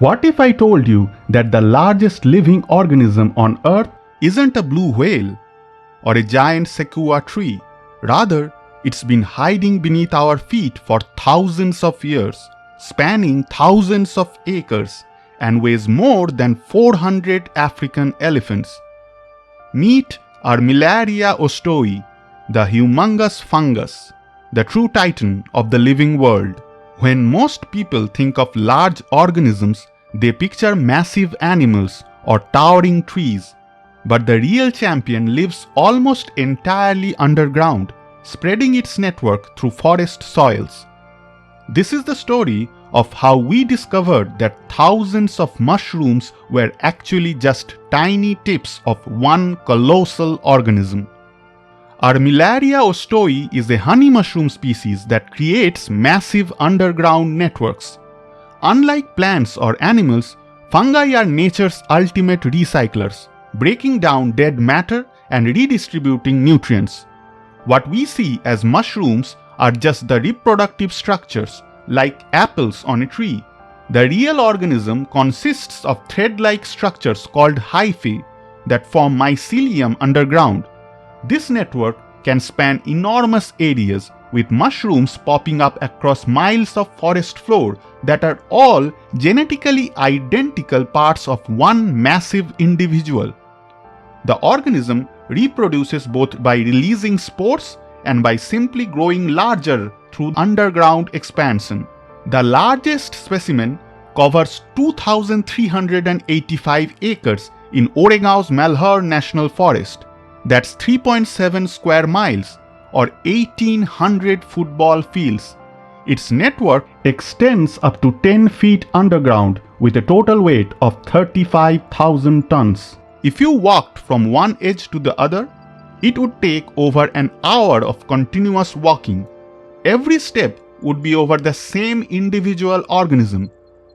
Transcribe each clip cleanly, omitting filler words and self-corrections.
What if I told you that the largest living organism on Earth isn't a blue whale or a giant sequoia tree? Rather, it's been hiding beneath our feet for thousands of years, spanning thousands of acres, and weighs more than 400 African elephants. Meet Armillaria ostoyae, the humongous fungus, the true titan of the living world. When most people think of large organisms, they picture massive animals or towering trees. But the real champion lives almost entirely underground, spreading its network through forest soils. This is the story of how we discovered that thousands of mushrooms were actually just tiny tips of one colossal organism. Armillaria ostoyae is a honey mushroom species that creates massive underground networks. Unlike plants or animals, fungi are nature's ultimate recyclers, breaking down dead matter and redistributing nutrients. What we see as mushrooms are just the reproductive structures, like apples on a tree. The real organism consists of thread-like structures called hyphae that form mycelium underground. This network can span enormous areas, with mushrooms popping up across miles of forest floor that are all genetically identical parts of one massive individual. The organism reproduces both by releasing spores and by simply growing larger through underground expansion. The largest specimen covers 2,385 acres in Oregon's Malheur National Forest. That's 3.7 square miles or 1,800 football fields. Its network extends up to 10 feet underground with a total weight of 35,000 tons. If you walked from one edge to the other, it would take over an hour of continuous walking. Every step would be over the same individual organism.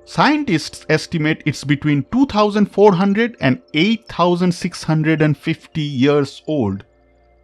Scientists estimate it's between 2,400 and 8,650 years old.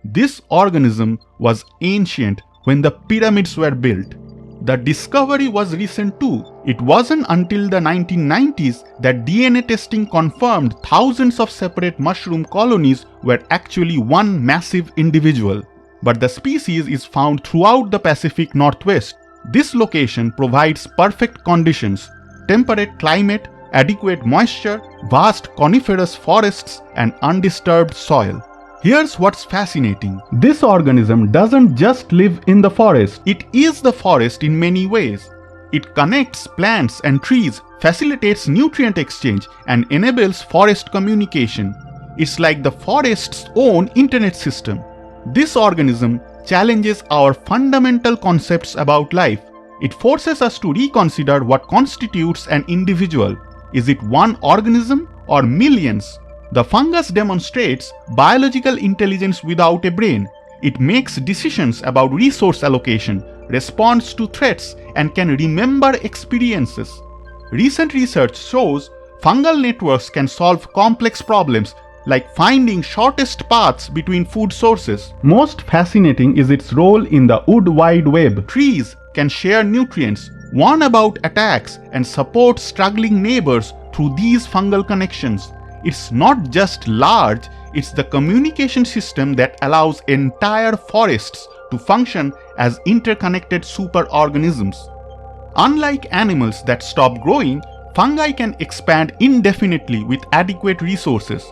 This organism was ancient when the pyramids were built. The discovery was recent too. It wasn't until the 1990s that DNA testing confirmed thousands of separate mushroom colonies were actually one massive individual. But the species is found throughout the Pacific Northwest. This location provides perfect conditions: temperate climate, adequate moisture, vast coniferous forests, and undisturbed soil. Here's what's fascinating. This organism doesn't just live in the forest. It is the forest in many ways. It connects plants and trees, facilitates nutrient exchange, and enables forest communication. It's like the forest's own internet system. This organism challenges our fundamental concepts about life. It forces us to reconsider what constitutes an individual. Is it one organism or millions? The fungus demonstrates biological intelligence without a brain. It makes decisions about resource allocation, responds to threats, and can remember experiences. Recent research shows fungal networks can solve complex problems like finding shortest paths between food sources. Most fascinating is its role in the wood wide web. Trees can share nutrients, warn about attacks, and support struggling neighbors through these fungal connections. It's not just large, it's the communication system that allows entire forests to function as interconnected superorganisms. Unlike animals that stop growing, fungi can expand indefinitely with adequate resources.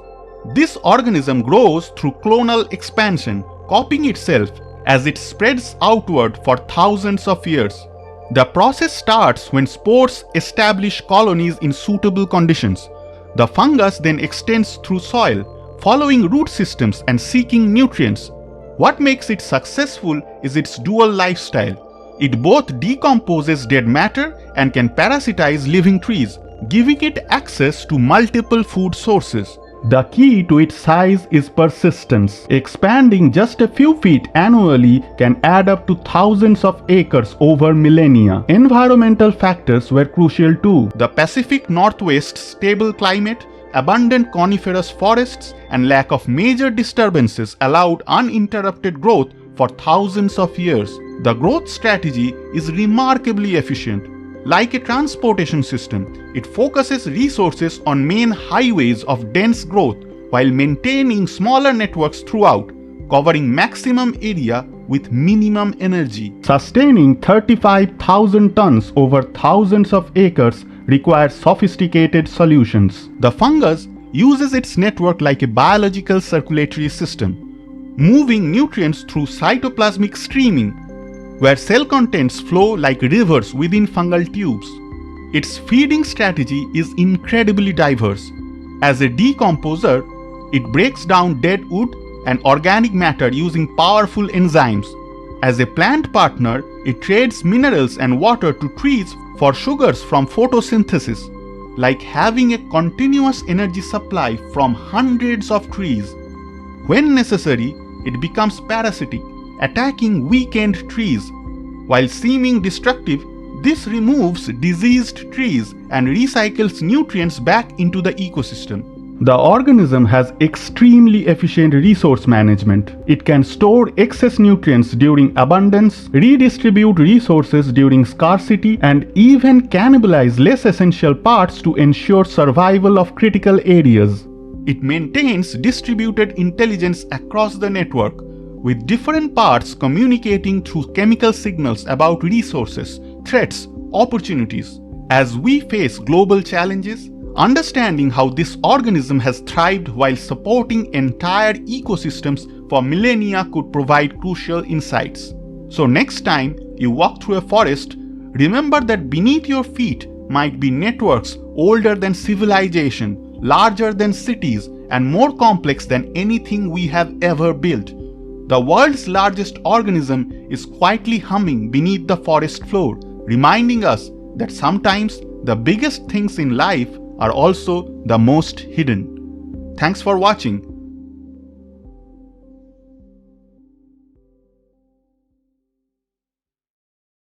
This organism grows through clonal expansion, copying itself as it spreads outward for thousands of years. The process starts when spores establish colonies in suitable conditions. The fungus then extends through soil, following root systems and seeking nutrients. What makes it successful is its dual lifestyle. It both decomposes dead matter and can parasitize living trees, giving it access to multiple food sources. The key to its size is persistence. Expanding just a few feet annually can add up to thousands of acres over millennia. Environmental factors were crucial too. The Pacific Northwest's stable climate, abundant coniferous forests, and lack of major disturbances allowed uninterrupted growth for thousands of years. The growth strategy is remarkably efficient. Like a transportation system, it focuses resources on main highways of dense growth while maintaining smaller networks throughout, covering maximum area with minimum energy. Sustaining 35,000 tons over thousands of acres requires sophisticated solutions. The fungus uses its network like a biological circulatory system, moving nutrients through cytoplasmic streaming, where cell contents flow like rivers within fungal tubes. Its feeding strategy is incredibly diverse. As a decomposer, it breaks down dead wood and organic matter using powerful enzymes. As a plant partner, it trades minerals and water to trees for sugars from photosynthesis, like having a continuous energy supply from hundreds of trees. When necessary, it becomes parasitic, attacking weakened trees. While seeming destructive, this removes diseased trees and recycles nutrients back into the ecosystem. The organism has extremely efficient resource management. It can store excess nutrients during abundance, redistribute resources during scarcity, and even cannibalize less essential parts to ensure survival of critical areas. It maintains distributed intelligence across the network, with different parts communicating through chemical signals about resources, threats, opportunities. As we face global challenges, understanding how this organism has thrived while supporting entire ecosystems for millennia could provide crucial insights. So next time you walk through a forest, remember that beneath your feet might be networks older than civilization, larger than cities, and more complex than anything we have ever built. The world's largest organism is quietly humming beneath the forest floor, reminding us that sometimes the biggest things in life are also the most hidden. Thanks for watching.